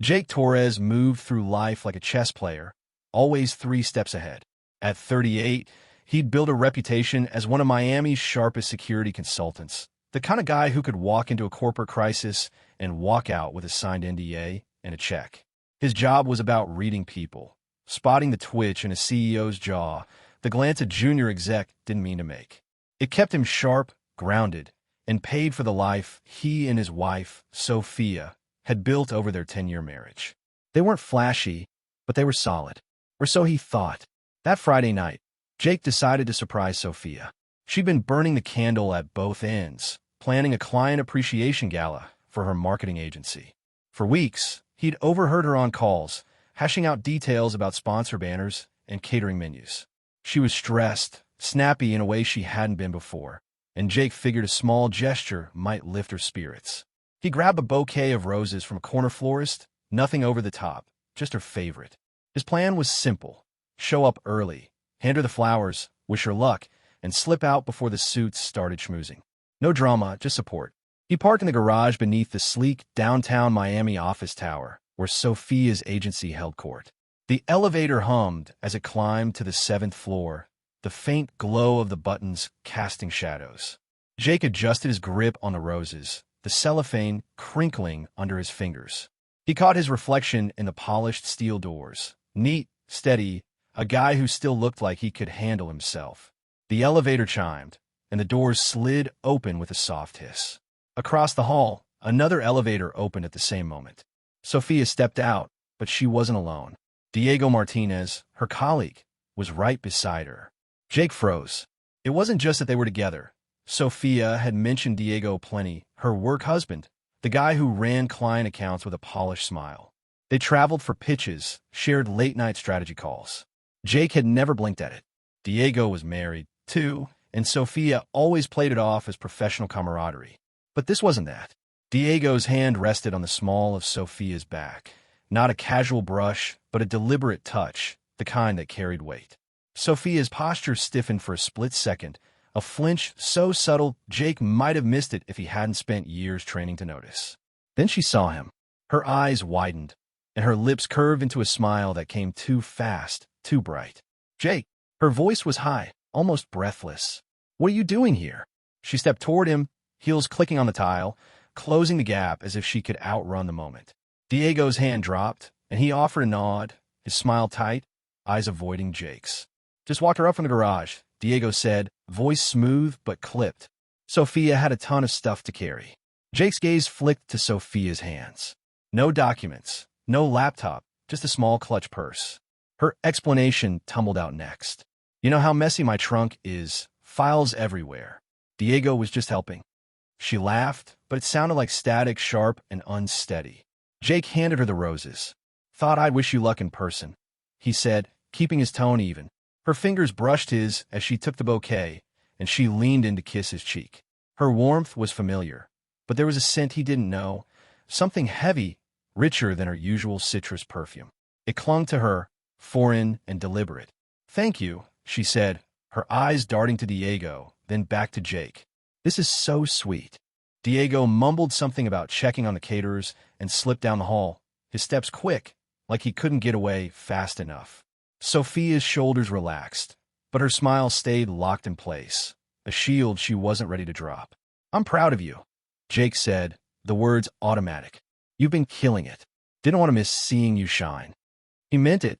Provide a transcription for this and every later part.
Jake Torres moved through life like a chess player, always 3 steps ahead. At 38, he'd built a reputation as one of Miami's sharpest security consultants, the kind of guy who could walk into a corporate crisis and walk out with a signed NDA and a check. His job was about reading people, spotting the twitch in a CEO's jaw, the glance a junior exec didn't mean to make. It kept him sharp, grounded, and paid for the life he and his wife, Sophia, had built over their 10-year marriage. They weren't flashy, but they were solid. Or so he thought. That Friday night, Jake decided to surprise Sophia. She'd been burning the candle at both ends, planning a client appreciation gala for her marketing agency. For weeks, he'd overheard her on calls, hashing out details about sponsor banners and catering menus. She was stressed, snappy in a way she hadn't been before, and Jake figured a small gesture might lift her spirits. He grabbed a bouquet of roses from a corner florist, nothing over the top, just her favorite. His plan was simple. Show up early, hand her the flowers, wish her luck, and slip out before the suits started schmoozing. No drama, just support. He parked in the garage beneath the sleek downtown Miami office tower, where Sophia's agency held court. The elevator hummed as it climbed to the 7th floor, the faint glow of the buttons casting shadows. Jake adjusted his grip on the roses, the cellophane crinkling under his fingers. He caught his reflection in the polished steel doors. Neat, steady, a guy who still looked like he could handle himself. The elevator chimed, and the doors slid open with a soft hiss. Across the hall, another elevator opened at the same moment. Sophia stepped out, but she wasn't alone. Diego Martinez, her colleague, was right beside her. Jake froze. It wasn't just that they were together. Sophia had mentioned Diego plenty, her work husband, the guy who ran client accounts with a polished smile. They traveled for pitches, shared late-night strategy calls. Jake had never blinked at it. Diego was married, too, and Sophia always played it off as professional camaraderie. But this wasn't that. Diego's hand rested on the small of Sophia's back. Not a casual brush, but a deliberate touch, the kind that carried weight. Sophia's posture stiffened for a split second, a flinch so subtle Jake might have missed it if he hadn't spent years training to notice. Then she saw him. Her eyes widened, and her lips curved into a smile that came too fast, too bright. Jake! Her voice was high, almost breathless. What are you doing here? She stepped toward him, heels clicking on the tile, closing the gap as if she could outrun the moment. Diego's hand dropped, and he offered a nod, his smile tight, eyes avoiding Jake's. Just walked her up from the garage, Diego said, voice smooth but clipped. Sophia had a ton of stuff to carry. Jake's gaze flicked to Sophia's hands. No documents, no laptop, just a small clutch purse. Her explanation tumbled out next. You know how messy my trunk is, files everywhere. Diego was just helping. She laughed, but it sounded like static, sharp, and unsteady. Jake handed her the roses. Thought I'd wish you luck in person, he said, keeping his tone even. Her fingers brushed his as she took the bouquet, and she leaned in to kiss his cheek. Her warmth was familiar, but there was a scent he didn't know, something heavy, richer than her usual citrus perfume. It clung to her, foreign and deliberate. Thank you, she said, her eyes darting to Diego, then back to Jake. This is so sweet. Diego mumbled something about checking on the caterers and slipped down the hall, his steps quick, like he couldn't get away fast enough. Sophia's shoulders relaxed, but her smile stayed locked in place, a shield she wasn't ready to drop. I'm proud of you, Jake said, the words automatic. You've been killing it. Didn't want to miss seeing you shine. He meant it,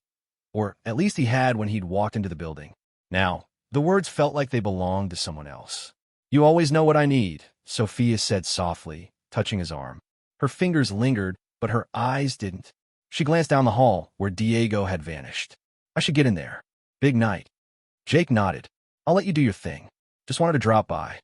or at least he had when he'd walked into the building. Now, the words felt like they belonged to someone else. You always know what I need, Sophia said softly, touching his arm. Her fingers lingered, but her eyes didn't. She glanced down the hall, where Diego had vanished. I should get in there. Big night. Jake nodded. I'll let you do your thing. Just wanted to drop by.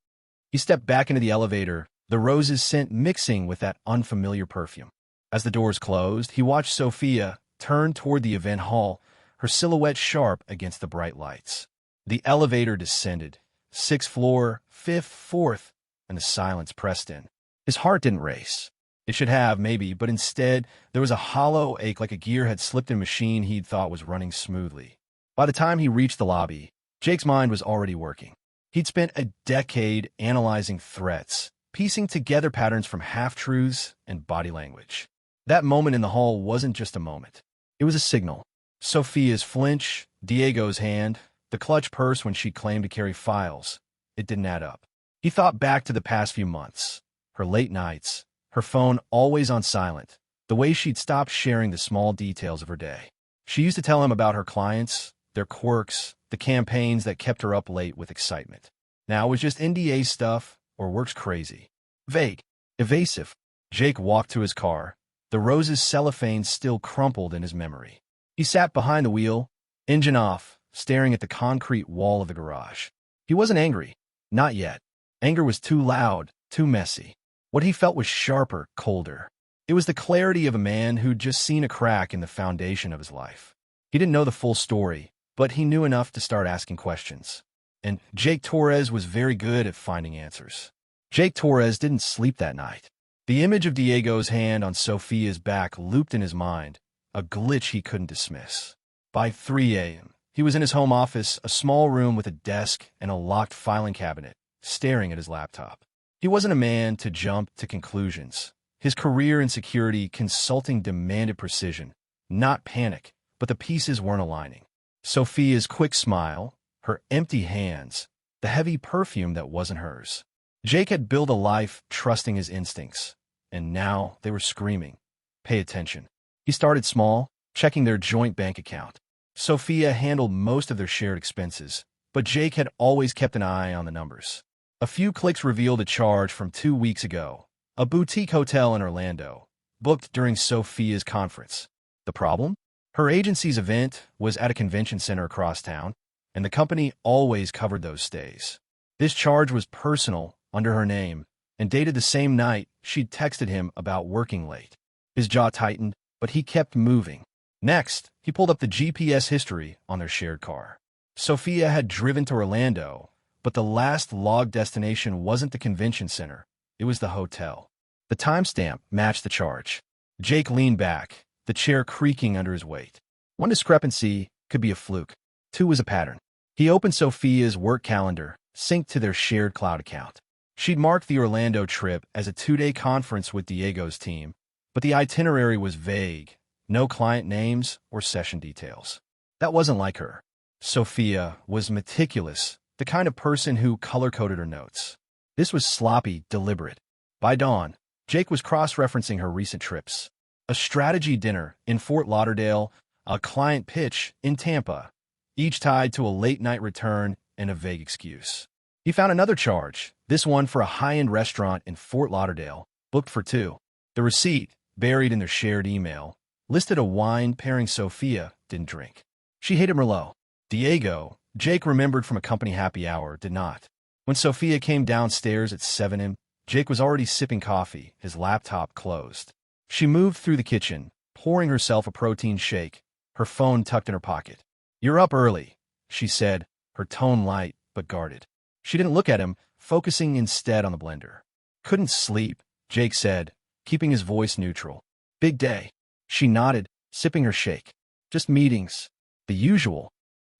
He stepped back into the elevator, the roses scent mixing with that unfamiliar perfume. As the doors closed, he watched Sophia turn toward the event hall, her silhouette sharp against the bright lights. The elevator descended. 6th floor, 5th, 4th, and the silence pressed in. His heart didn't race. It should have, maybe, but instead, there was a hollow ache like a gear had slipped in a machine he'd thought was running smoothly. By the time he reached the lobby, Jake's mind was already working. He'd spent a decade analyzing threats, piecing together patterns from half-truths and body language. That moment in the hall wasn't just a moment. It was a signal. Sophia's flinch, Diego's hand, the clutch purse when she claimed to carry files. It didn't add up. He thought back to the past few months. Her late nights, her phone always on silent, the way she'd stopped sharing the small details of her day. She used to tell him about her clients, their quirks, the campaigns that kept her up late with excitement. Now it was just NDA stuff or works crazy. Vague. Evasive. Jake walked to his car, the rose's cellophane still crumpled in his memory. He sat behind the wheel, engine off, staring at the concrete wall of the garage. He wasn't angry. Not yet. Anger was too loud, too messy. What he felt was sharper, colder. It was the clarity of a man who'd just seen a crack in the foundation of his life. He didn't know the full story, but he knew enough to start asking questions. And Jake Torres was very good at finding answers. Jake Torres didn't sleep that night. The image of Diego's hand on Sophia's back looped in his mind, a glitch he couldn't dismiss. By 3 a.m., he was in his home office, a small room with a desk and a locked filing cabinet, staring at his laptop. He wasn't a man to jump to conclusions. His career in security consulting demanded precision, not panic, but the pieces weren't aligning. Sophia's quick smile, her empty hands, the heavy perfume that wasn't hers. Jake had built a life trusting his instincts, and now they were screaming, "Pay attention." He started small, checking their joint bank account. Sophia handled most of their shared expenses, but Jake had always kept an eye on the numbers. A few clicks revealed a charge from 2 weeks ago, a boutique hotel in Orlando, booked during Sophia's conference. The problem? Her agency's event was at a convention center across town, and the company always covered those stays. This charge was personal, under her name, and dated the same night she'd texted him about working late. His jaw tightened, but he kept moving. Next, he pulled up the GPS history on their shared car. Sophia had driven to Orlando, but the last logged destination wasn't the convention center. It was the hotel. The timestamp matched the charge. Jake leaned back, the chair creaking under his weight. One discrepancy could be a fluke. 2 was a pattern. He opened Sophia's work calendar, synced to their shared cloud account. She'd marked the Orlando trip as a 2-day conference with Diego's team, but the itinerary was vague, no client names or session details. That wasn't like her. Sophia was meticulous, the kind of person who color-coded her notes. This was sloppy, deliberate. By dawn, Jake was cross-referencing her recent trips. A strategy dinner in Fort Lauderdale, a client pitch in Tampa, each tied to a late-night return and a vague excuse. He found another charge, this one for a high-end restaurant in Fort Lauderdale, booked for 2. The receipt, buried in their shared email, listed a wine pairing Sophia didn't drink. She hated Merlot. Diego, Jake remembered from a company happy hour, did not. When Sophia came downstairs at 7 a.m., Jake was already sipping coffee, his laptop closed. She moved through the kitchen, pouring herself a protein shake, her phone tucked in her pocket. "You're up early," she said, her tone light but guarded. She didn't look at him, focusing instead on the blender. "Couldn't sleep," Jake said, keeping his voice neutral. "Big day." She nodded, sipping her shake. "Just meetings. The usual."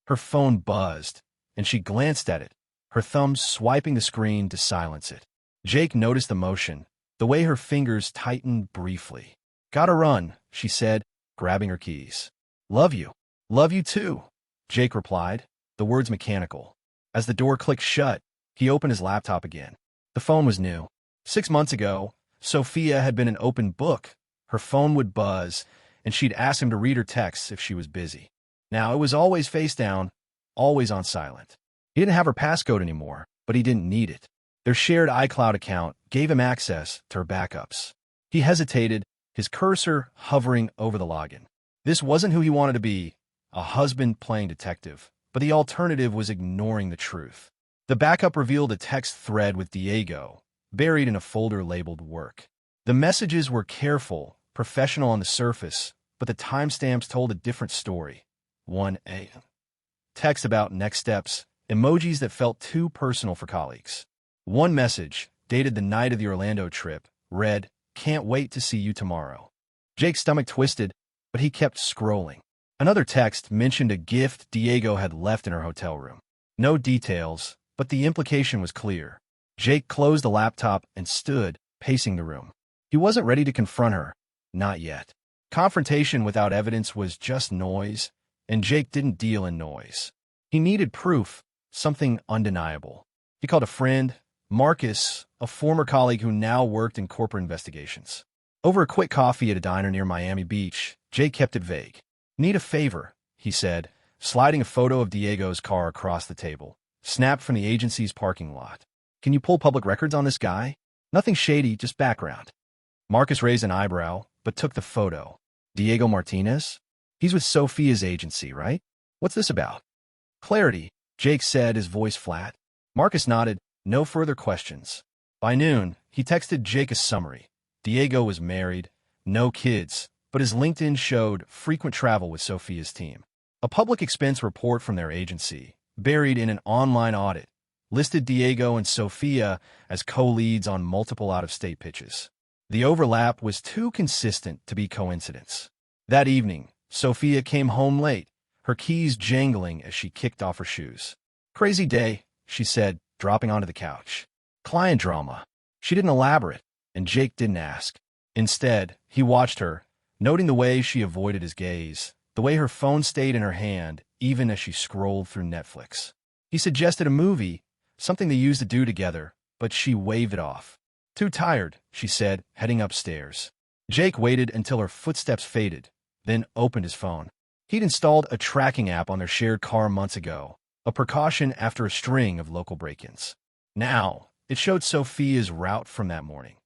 Her phone buzzed, and she glanced at it, her thumbs swiping the screen to silence it. Jake noticed the motion, the way her fingers tightened briefly. "Gotta run," she said, grabbing her keys. "Love you." "Love you too," Jake replied, the words mechanical. As the door clicked shut, he opened his laptop again. The phone was new. 6 months ago, Sophia had been an open book. Her phone would buzz, and she'd ask him to read her texts if she was busy. Now it was always face down, always on silent. He didn't have her passcode anymore, but he didn't need it. Their shared iCloud account gave him access to her backups. He hesitated, his cursor hovering over the login. This wasn't who he wanted to be, a husband playing detective, but the alternative was ignoring the truth. The backup revealed a text thread with Diego, buried in a folder labeled work. The messages were careful, professional on the surface, but the timestamps told a different story. 1 a.m. Text about next steps, emojis that felt too personal for colleagues. One message, dated the night of the Orlando trip, read, "Can't wait to see you tomorrow." Jake's stomach twisted, but he kept scrolling. Another text mentioned a gift Diego had left in her hotel room. No details, but the implication was clear. Jake closed the laptop and stood, pacing the room. He wasn't ready to confront her. Not yet. Confrontation without evidence was just noise, and Jake didn't deal in noise. He needed proof, something undeniable. He called a friend, Marcus, a former colleague who now worked in corporate investigations. Over a quick coffee at a diner near Miami Beach, Jake kept it vague. "Need a favor," he said, sliding a photo of Diego's car across the table, snapped from the agency's parking lot. "Can you pull public records on this guy? Nothing shady, just background." Marcus raised an eyebrow, but took the photo. "Diego Martinez? He's with Sophia's agency, right? What's this about?" "Clarity," Jake said, his voice flat. Marcus nodded, no further questions. By noon, he texted Jake a summary. Diego was married, no kids, but his LinkedIn showed frequent travel with Sophia's team. A public expense report from their agency, buried in an online audit, listed Diego and Sophia as co-leads on multiple out-of-state pitches. The overlap was too consistent to be coincidence. That evening, Sophia came home late, her keys jangling as she kicked off her shoes. "Crazy day," she said, dropping onto the couch. "Client drama." She didn't elaborate, and Jake didn't ask. Instead, he watched her, noting the way she avoided his gaze, the way her phone stayed in her hand, even as she scrolled through Netflix. He suggested a movie, something they used to do together, but she waved it off. "Too tired," she said, heading upstairs. Jake waited until her footsteps faded, then opened his phone. He'd installed a tracking app on their shared car months ago, a precaution after a string of local break-ins. Now, it showed Sophia's route from that morning.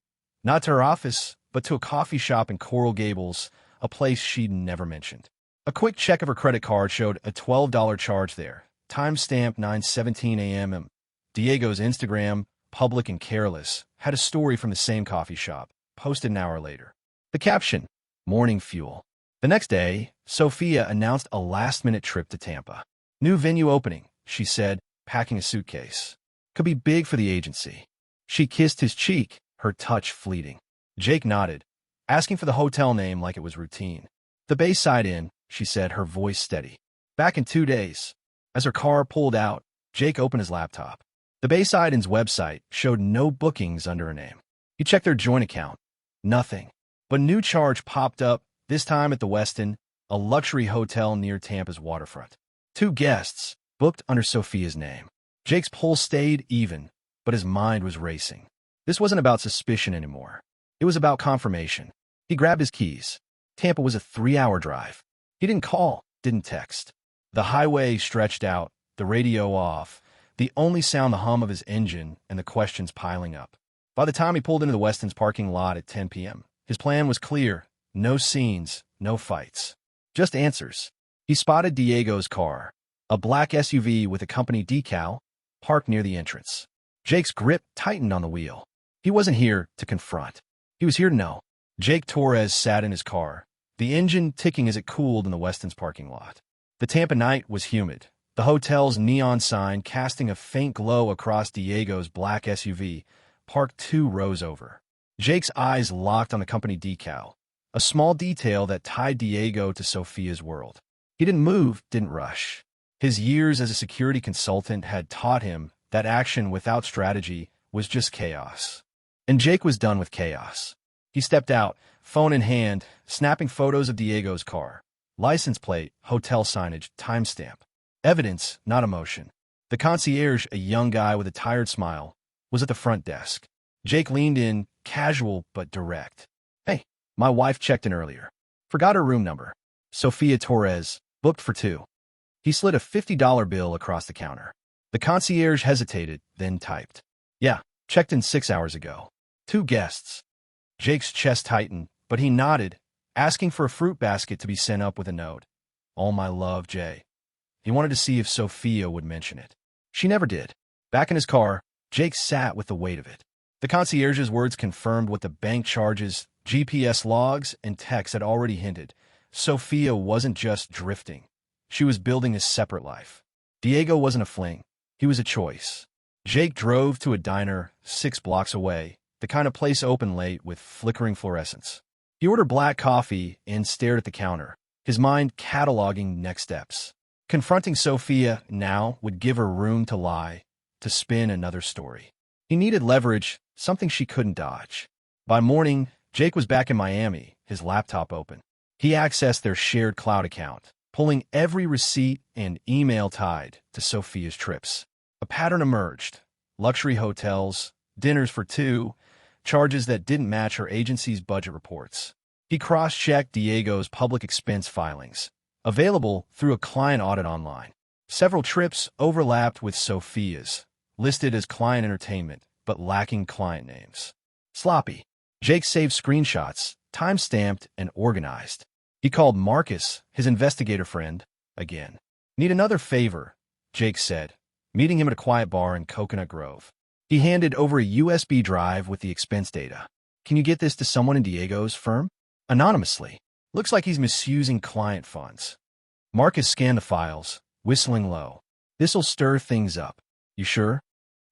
Not to her office, but to a coffee shop in Coral Gables, a place she'd never mentioned. A quick check of her credit card showed a $12 charge there, timestamp 9:17 a.m. Diego's Instagram, public and careless, had a story from the same coffee shop, posted an hour later. The caption, "Morning fuel." The next day, Sophia announced a last-minute trip to Tampa. "New venue opening," she said, packing a suitcase. "Could be big for the agency." She kissed his cheek, her touch fleeting. Jake nodded, asking for the hotel name like it was routine. "The Bayside Inn," she said, her voice steady. "Back in 2 days." As her car pulled out, Jake opened his laptop. The Bayside Inn's website showed no bookings under her name. He checked their joint account. Nothing. But a new charge popped up, this time at the Westin, a luxury hotel near Tampa's waterfront. 2 guests, booked under Sophia's name. Jake's pulse stayed even, but his mind was racing. This wasn't about suspicion anymore. It was about confirmation. He grabbed his keys. Tampa was a 3-hour drive. He didn't call, didn't text. The highway stretched out, the radio off, the only sound the hum of his engine and the questions piling up. By the time he pulled into the Westin's parking lot at 10 p.m., his plan was clear. No scenes, no fights. Just answers. He spotted Diego's car, a black SUV with a company decal, parked near the entrance. Jake's grip tightened on the wheel. He wasn't here to confront. He was here to know. Jake Torres sat in his car, the engine ticking as it cooled in the Westin's parking lot. The Tampa night was humid, the hotel's neon sign casting a faint glow across Diego's black SUV, parked 2 rows over. Jake's eyes locked on the company decal, a small detail that tied Diego to Sophia's world. He didn't move, didn't rush. His years as a security consultant had taught him that action without strategy was just chaos. And Jake was done with chaos. He stepped out, phone in hand, snapping photos of Diego's car. License plate, hotel signage, timestamp. Evidence, not emotion. The concierge, a young guy with a tired smile, was at the front desk. Jake leaned in, casual but direct. "Hey, my wife checked in earlier. Forgot her room number. Sophia Torres, booked for 2. He slid a $50 bill across the counter. The concierge hesitated, then typed. "Yeah, checked in 6 hours ago. 2 guests. Jake's chest tightened, but he nodded, asking for a fruit basket to be sent up with a note. "All my love, Jay." He wanted to see if Sophia would mention it. She never did. Back in his car, Jake sat with the weight of it. The concierge's words confirmed what the bank charges, GPS logs, and texts had already hinted. Sophia wasn't just drifting. She was building a separate life. Diego wasn't a fling. He was a choice. Jake drove to a diner 6 blocks away, the kind of place open late with flickering fluorescence. He ordered black coffee and stared at the counter, his mind cataloging next steps. Confronting Sophia now would give her room to lie, to spin another story. He needed leverage, something she couldn't dodge. By morning, Jake was back in Miami, his laptop open. He accessed their shared cloud account, pulling every receipt and email tied to Sophia's trips. A pattern emerged: luxury hotels, dinners for two, charges that didn't match her agency's budget reports. He cross-checked Diego's public expense filings, available through a client audit online. Several trips overlapped with Sophia's, listed as client entertainment, but lacking client names. Sloppy. Jake saved screenshots, time-stamped and organized. He called Marcus, his investigator friend, again. "Need another favor," Jake said, meeting him at a quiet bar in Coconut Grove. He handed over a USB drive with the expense data. "Can you get this to someone in Diego's firm?" Anonymously. "Looks like he's misusing client funds." Marcus scanned the files, whistling low. "This'll stir things up." "You sure?"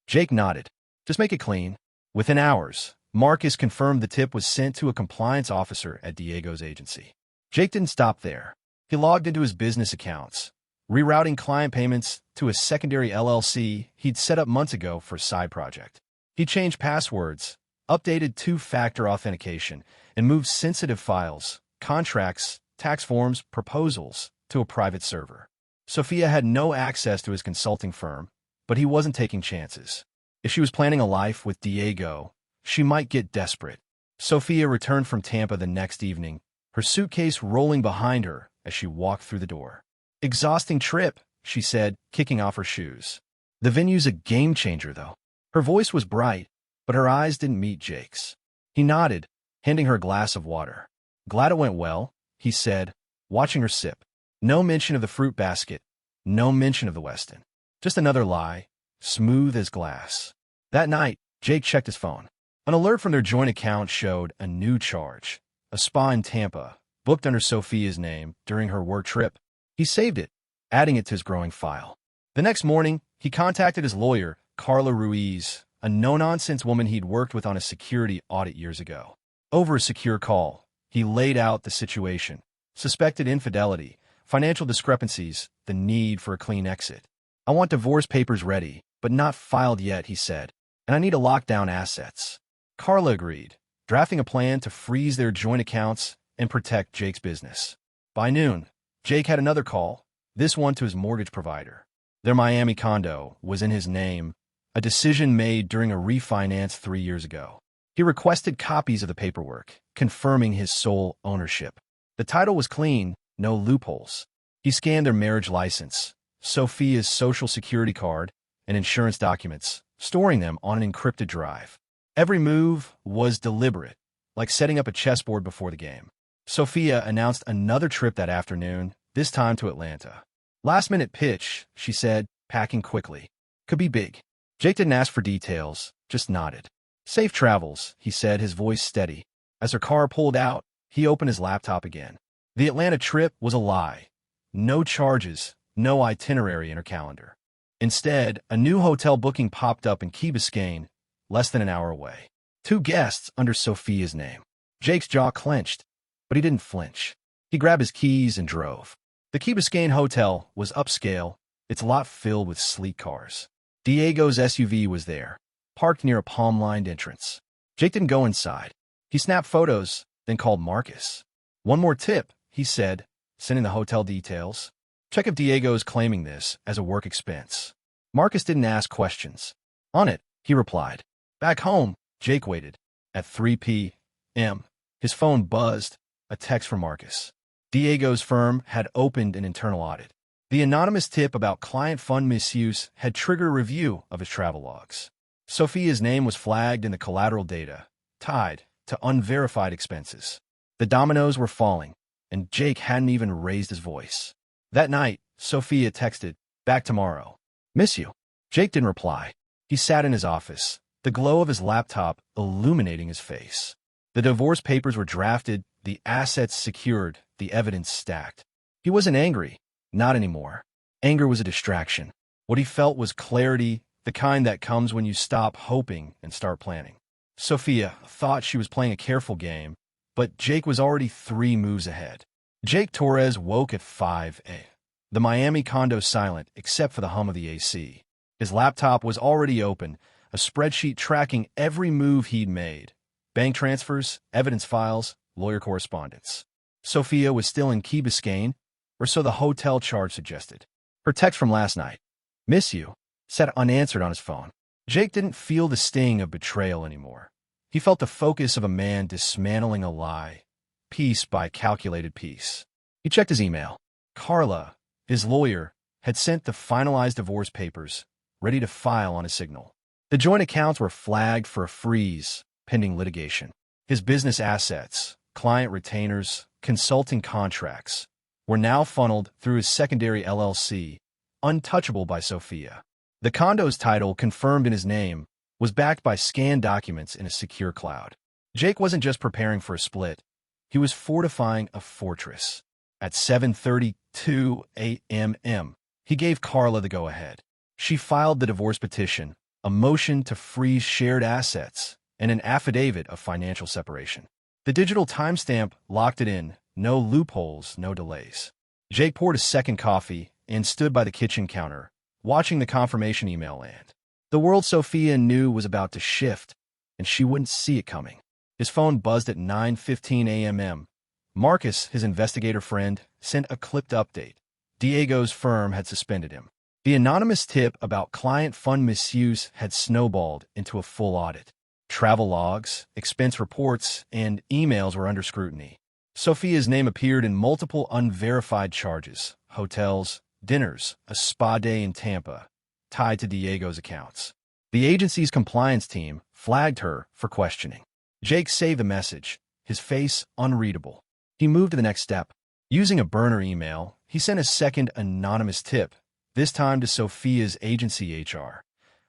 Jake nodded. "Just make it clean." Within hours, Marcus confirmed the tip was sent to a compliance officer at Diego's agency. Jake didn't stop there. He logged into his business accounts, rerouting client payments to a secondary LLC he'd set up months ago for a side project. He changed passwords, updated two-factor authentication, and moved sensitive files, contracts, tax forms, proposals, to a private server. Sophia had no access to his consulting firm, but he wasn't taking chances. If she was planning a life with Diego, she might get desperate. Sophia returned from Tampa the next evening, her suitcase rolling behind her as she walked through the door. "Exhausting trip," she said, kicking off her shoes. "The venue's a game-changer, though." Her voice was bright, but her eyes didn't meet Jake's. He nodded, handing her a glass of water. "Glad it went well," he said, watching her sip. No mention of the fruit basket, no mention of the Westin. Just another lie, smooth as glass. That night, Jake checked his phone. An alert from their joint account showed a new charge: a spa in Tampa, booked under Sophia's name during her work trip. He saved it, adding it to his growing file. The next morning, he contacted his lawyer, Carla Ruiz, a no-nonsense woman he'd worked with on a security audit years ago. Over a secure call, he laid out the situation: suspected infidelity, financial discrepancies, the need for a clean exit. "I want divorce papers ready, but not filed yet," he said, "and I need to lock down assets." Carla agreed, drafting a plan to freeze their joint accounts and protect Jake's business. By noon, Jake had another call, this one to his mortgage provider. Their Miami condo was in his name, a decision made during a refinance 3 years ago. He requested copies of the paperwork, confirming his sole ownership. The title was clean, no loopholes. He scanned their marriage license, Sophia's social security card, and insurance documents, storing them on an encrypted drive. Every move was deliberate, like setting up a chessboard before the game. Sophia announced another trip that afternoon, this time to Atlanta. "Last-minute pitch," she said, packing quickly. "Could be big." Jake didn't ask for details, just nodded. "Safe travels," he said, his voice steady. As her car pulled out, he opened his laptop again. The Atlanta trip was a lie. No charges, no itinerary in her calendar. Instead, a new hotel booking popped up in Key Biscayne, less than an hour away. 2 guests under Sophia's name. Jake's jaw clenched, but he didn't flinch. He grabbed his keys and drove. The Key Biscayne hotel was upscale, its lot filled with sleek cars. Diego's SUV was there, parked near a palm-lined entrance. Jake didn't go inside. He snapped photos, then called Marcus. "One more tip," he said, sending the hotel details. "Check if Diego is claiming this as a work expense." Marcus didn't ask questions. "On it," he replied. Back home, Jake waited. At 3 p.m., his phone buzzed, a text from Marcus. Diego's firm had opened an internal audit. The anonymous tip about client fund misuse had triggered a review of his travel logs. Sophia's name was flagged in the collateral data, tied to unverified expenses. The dominoes were falling, and Jake hadn't even raised his voice. That night, Sophia texted, "Back tomorrow. Miss you." Jake didn't reply. He sat in his office, the glow of his laptop illuminating his face. The divorce papers were drafted, the assets secured, the evidence stacked. He wasn't angry, not anymore. Anger was a distraction. What he felt was clarity, the kind that comes when you stop hoping and start planning. Sophia thought she was playing a careful game, but Jake was already 3 moves ahead. Jake Torres woke at 5 a.m. The Miami condo silent except for the hum of the AC. His laptop was already open, a spreadsheet tracking every move he'd made. bank transfers, evidence files, lawyer correspondence. Sophia was still in Key Biscayne, or so the hotel charge suggested. Her text from last night, "Miss you," sat unanswered on his phone. Jake didn't feel the sting of betrayal anymore. He felt the focus of a man dismantling a lie, piece by calculated piece. He checked his email. Carla, his lawyer, had sent the finalized divorce papers, ready to file on his signal. The joint accounts were flagged for a freeze, pending litigation. His business assets, client retainers, consulting contracts, were now funneled through his secondary LLC, untouchable by Sophia. The condo's title, confirmed in his name, was backed by scanned documents in a secure cloud. Jake wasn't just preparing for a split. He was fortifying a fortress. At 7:32 a.m., he gave Carla the go-ahead. She filed the divorce petition, a motion to freeze shared assets, and an affidavit of financial separation. The digital timestamp locked it in. No loopholes, no delays. Jake poured a second coffee and stood by the kitchen counter, watching the confirmation email land. The world Sophia knew was about to shift, and she wouldn't see it coming. His phone buzzed at 9:15 a.m. Marcus, his investigator friend, sent a clipped update. Diego's firm had suspended him. The anonymous tip about client fund misuse had snowballed into a full audit. Travel logs, expense reports, and emails were under scrutiny. Sophia's name appeared in multiple unverified charges: hotels, dinners, a spa day in Tampa, tied to Diego's accounts. The agency's compliance team flagged her for questioning. Jake saved the message, his face unreadable. He moved to the next step. Using a burner email, he sent a second anonymous tip, this time to Sophia's agency HR.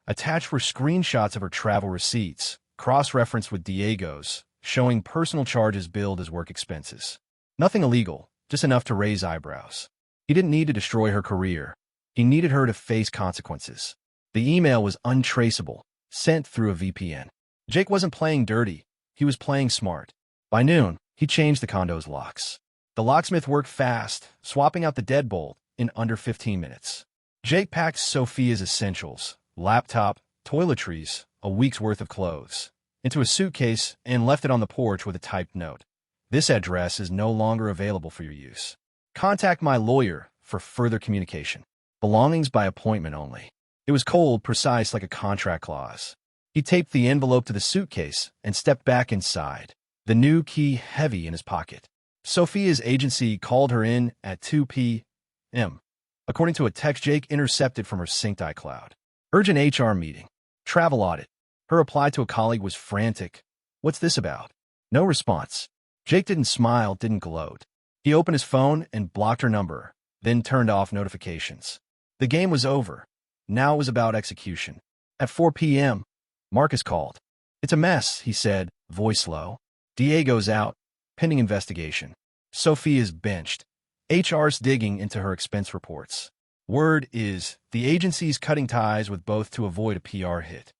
Attached were screenshots of her travel receipts, cross-referenced with Diego's, showing personal charges billed as work expenses. Nothing illegal, just enough to raise eyebrows. He didn't need to destroy her career. He needed her to face consequences. The email was untraceable, sent through a VPN. Jake wasn't playing dirty. He was playing smart. By noon, he changed the condo's locks. The locksmith worked fast, swapping out the deadbolt in under 15 minutes. Jake packed Sophia's essentials, laptop, toiletries, a week's worth of clothes, into a suitcase and left it on the porch with a typed note. "This address is no longer available for your use. Contact my lawyer for further communication. Belongings by appointment only." It was cold, precise like a contract clause. He taped the envelope to the suitcase and stepped back inside, the new key heavy in his pocket. Sophia's agency called her in at 2 p.m., according to a text Jake intercepted from her synced iCloud. Urgent HR meeting. Travel audit. Her reply to a colleague was frantic. "What's this about?" No response. Jake didn't smile, didn't gloat. He opened his phone and blocked her number, then turned off notifications. The game was over. Now it was about execution. At 4 p.m., Marcus called. "It's a mess," he said, voice low. "Diego's out, pending investigation. Sophia's benched. HR's digging into her expense reports. Word is the agency's cutting ties with both to avoid a PR hit."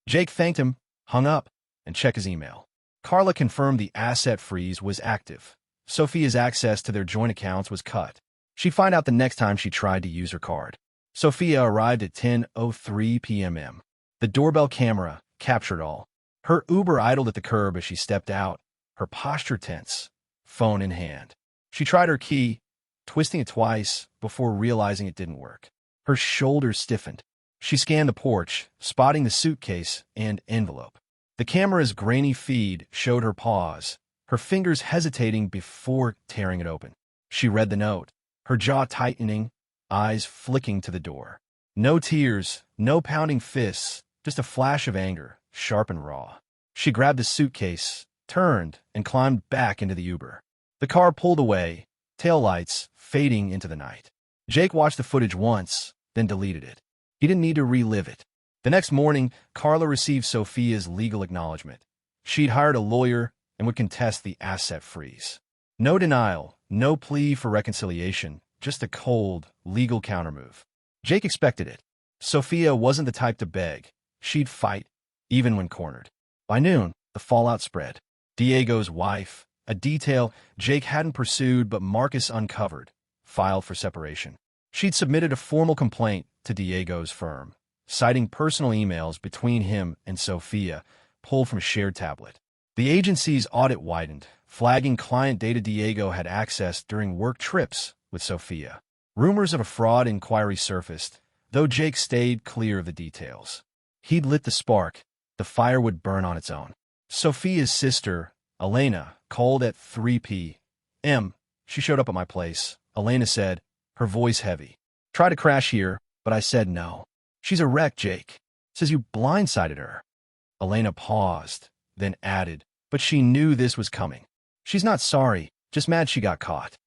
Jake thanked him, hung up, and checked his email. Carla confirmed the asset freeze was active. Sophia's access to their joint accounts was cut. She'd find out the next time she tried to use her card. Sophia arrived at 10:03 p.m. The doorbell camera captured all. Her Uber idled at the curb as she stepped out, her posture tense, phone in hand. She tried her key, twisting it twice before realizing it didn't work. Her shoulders stiffened. She scanned the porch, spotting the suitcase and envelope. The camera's grainy feed showed her pause, her fingers hesitating before tearing it open. She read the note, her jaw tightening, eyes flicking to the door. No tears, no pounding fists, just a flash of anger, sharp and raw. She grabbed the suitcase, turned, and climbed back into the Uber. The car pulled away, taillights fading into the night. Jake watched the footage once, then deleted it. He didn't need to relive it. The next morning, Carla received Sophia's legal acknowledgement. She'd hired a lawyer and would contest the asset freeze. No denial, no plea for reconciliation, just a cold, legal countermove. Jake expected it. Sophia wasn't the type to beg. She'd fight, even when cornered. By noon, the fallout spread. Diego's wife, a detail Jake hadn't pursued but Marcus uncovered, filed for separation. She'd submitted a formal complaint to Diego's firm, citing personal emails between him and Sophia, pulled from a shared tablet. The agency's audit widened, flagging client data Diego had accessed during work trips with Sophia. Rumors of a fraud inquiry surfaced, though Jake stayed clear of the details. He'd lit the spark. The fire would burn on its own. Sophia's sister, Elena, called at 3 p.m. She showed up at my place. Elena said, her voice heavy. Tried to crash here, but I said no. She's a wreck, Jake. Says you blindsided her. Elena paused, then added, but she knew this was coming. She's not sorry, just mad she got caught.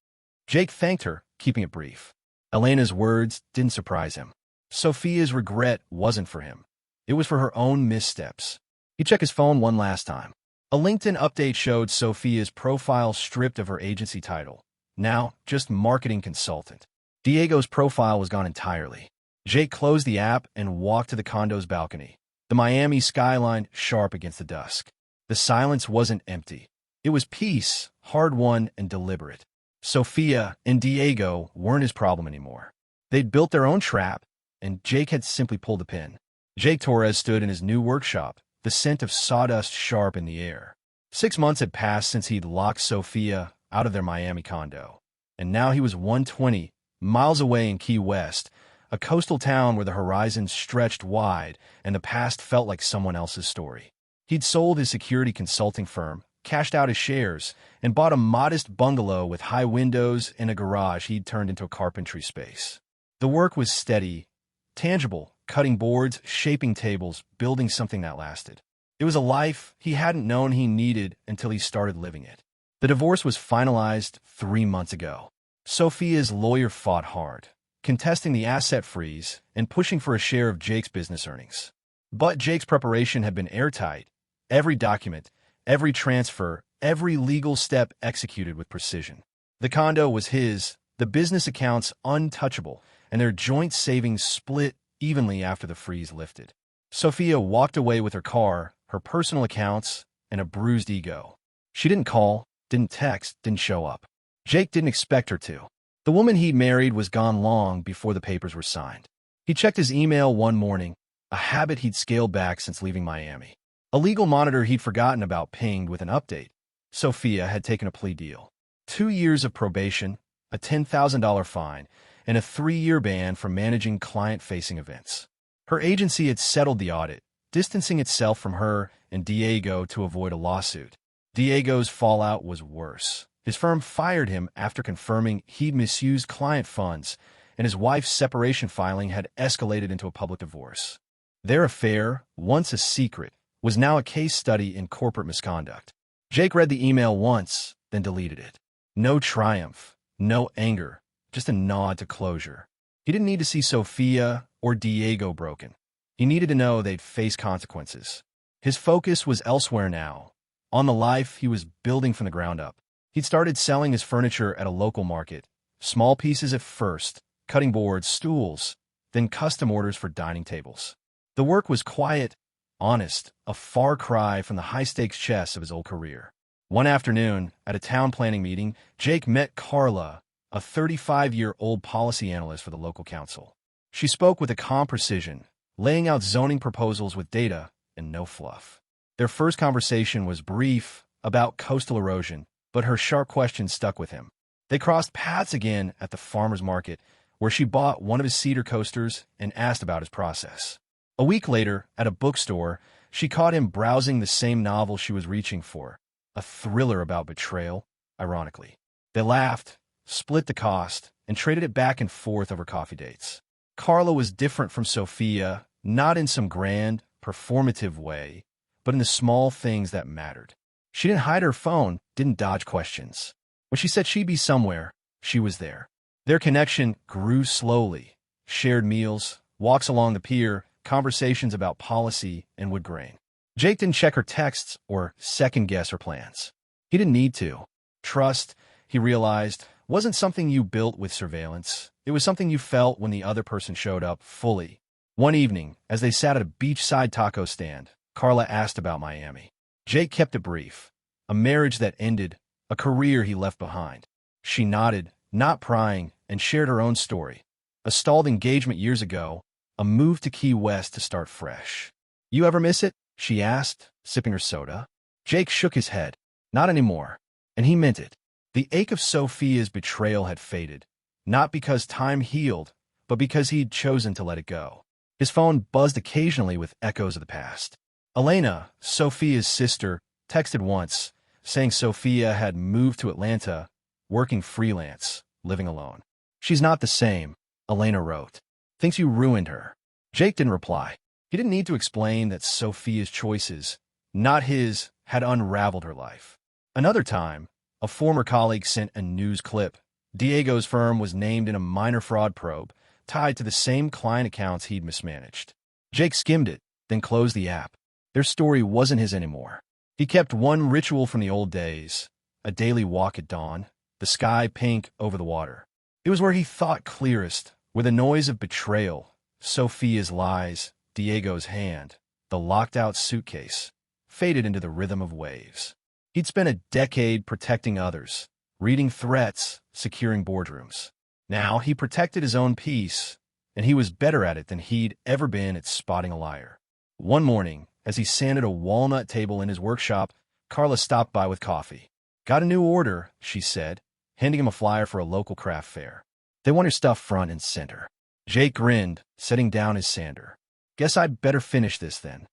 Jake thanked her, keeping it brief. Elena's words didn't surprise him. Sophia's regret wasn't for him. It was for her own missteps. He checked his phone one last time. A LinkedIn update showed Sophia's profile stripped of her agency title. Now, just marketing consultant. Diego's profile was gone entirely. Jake closed the app and walked to the condo's balcony. The Miami skyline sharp against the dusk. The silence wasn't empty. It was peace, hard-won and deliberate. Sophia and Diego weren't his problem anymore. They'd built their own trap, and Jake had simply pulled the pin. Jake Torres stood in his new workshop, the scent of sawdust sharp in the air. 6 months had passed since he'd locked Sophia out of their Miami condo, and now he was 120 miles away in Key West, a coastal town where the horizon stretched wide and the past felt like someone else's story. He'd sold his security consulting firm, cashed out his shares, and bought a modest bungalow with high windows and a garage he'd turned into a carpentry space. The work was steady, tangible, cutting boards, shaping tables, building something that lasted. It was a life he hadn't known he needed until he started living it. The divorce was finalized 3 months ago. Sophia's lawyer fought hard, contesting the asset freeze and pushing for a share of Jake's business earnings. But Jake's preparation had been airtight. Every document, every transfer, every legal step executed with precision. The condo was his, the business accounts untouchable, and their joint savings split evenly after the freeze lifted. Sophia walked away with her car, her personal accounts, and a bruised ego. She didn't call, didn't text, didn't show up. Jake didn't expect her to. The woman he'd married was gone long before the papers were signed. He checked his email one morning, a habit he'd scaled back since leaving Miami. A legal monitor he'd forgotten about pinged with an update. Sophia had taken a plea deal. 2 years of probation, a $10,000 fine, and a 3-year ban from managing client-facing events. Her agency had settled the audit, distancing itself from her and Diego to avoid a lawsuit. Diego's fallout was worse. His firm fired him after confirming he'd misused client funds, and his wife's separation filing had escalated into a public divorce. Their affair, once a secret, was now a case study in corporate misconduct. Jake read the email once, then deleted it. No triumph, no anger, just a nod to closure. He didn't need to see Sophia or Diego broken. He needed to know they'd face consequences. His focus was elsewhere now, on the life he was building from the ground up. He'd started selling his furniture at a local market, small pieces at first, cutting boards, stools, then custom orders for dining tables. The work was quiet, honest, a far cry from the high-stakes chess of his old career. One afternoon, at a town planning meeting, Jake met Carla, a 35-year-old policy analyst for the local council. She spoke with a calm precision, laying out zoning proposals with data and no fluff. Their first conversation was brief, about coastal erosion, but her sharp questions stuck with him. They crossed paths again at the farmer's market, where she bought one of his cedar coasters and asked about his process. A week later, at a bookstore, she caught him browsing the same novel she was reaching for, a thriller about betrayal, ironically. They laughed, split the cost, and traded it back and forth over coffee dates. Carla was different from Sophia, not in some grand, performative way, but in the small things that mattered. She didn't hide her phone, didn't dodge questions. When she said she'd be somewhere, she was there. Their connection grew slowly. Shared meals, walks along the pier, conversations about policy and wood grain. Jake didn't check her texts or second-guess her plans. He didn't need to. Trust, he realized, wasn't something you built with surveillance. It was something you felt when the other person showed up fully. One evening, as they sat at a beachside taco stand, Carla asked about Miami. Jake kept it brief. A marriage that ended, a career he left behind. She nodded, not prying, and shared her own story. A stalled engagement years ago, a move to Key West to start fresh. You ever miss it? She asked, sipping her soda. Jake shook his head. Not anymore. And he meant it. The ache of Sophia's betrayal had faded, not because time healed, but because he'd chosen to let it go. His phone buzzed occasionally with echoes of the past. Elena, Sophia's sister, texted once, saying Sophia had moved to Atlanta, working freelance, living alone. She's not the same, Elena wrote. Thinks you ruined her. Jake didn't reply. He didn't need to explain that Sophia's choices, not his, had unraveled her life. Another time, a former colleague sent a news clip. Diego's firm was named in a minor fraud probe, tied to the same client accounts he'd mismanaged. Jake skimmed it, then closed the app. Their story wasn't his anymore. He kept one ritual from the old days, a daily walk at dawn, the sky pink over the water. It was where he thought clearest, where the noise of betrayal, Sophia's lies, Diego's hand, the locked-out suitcase, faded into the rhythm of waves. He'd spent a decade protecting others, reading threats, securing boardrooms. Now he protected his own peace, and he was better at it than he'd ever been at spotting a liar. One morning, as he sanded a walnut table in his workshop, Carla stopped by with coffee. Got a new order, she said, handing him a flyer for a local craft fair. They want your stuff front and center. Jake grinned, setting down his sander. Guess I'd better finish this then.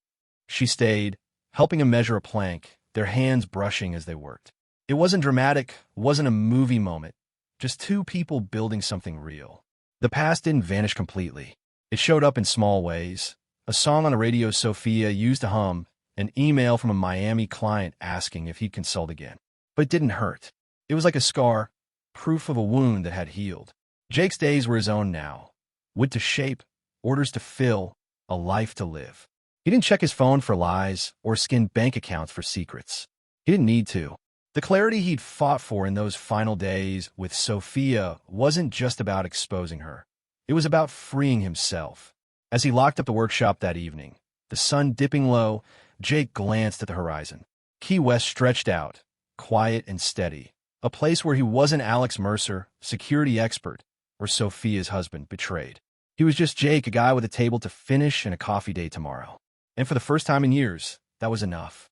She stayed, helping him measure a plank, their hands brushing as they worked. It wasn't dramatic, wasn't a movie moment, just two people building something real. The past didn't vanish completely. It showed up in small ways. A song on the radio Sophia used to hum, an email from a Miami client asking if he'd consult again. But it didn't hurt. It was like a scar, proof of a wound that had healed. Jake's days were his own now. Wood to shape, orders to fill, a life to live. He didn't check his phone for lies or skin bank accounts for secrets. He didn't need to. The clarity he'd fought for in those final days with Sophia wasn't just about exposing her. It was about freeing himself. As he locked up the workshop that evening, the sun dipping low, Jake glanced at the horizon. Key West stretched out, quiet and steady, a place where he wasn't Alex Mercer, security expert, or Sophia's husband, betrayed. He was just Jake, a guy with a table to finish and a coffee date tomorrow. And for the first time in years, that was enough.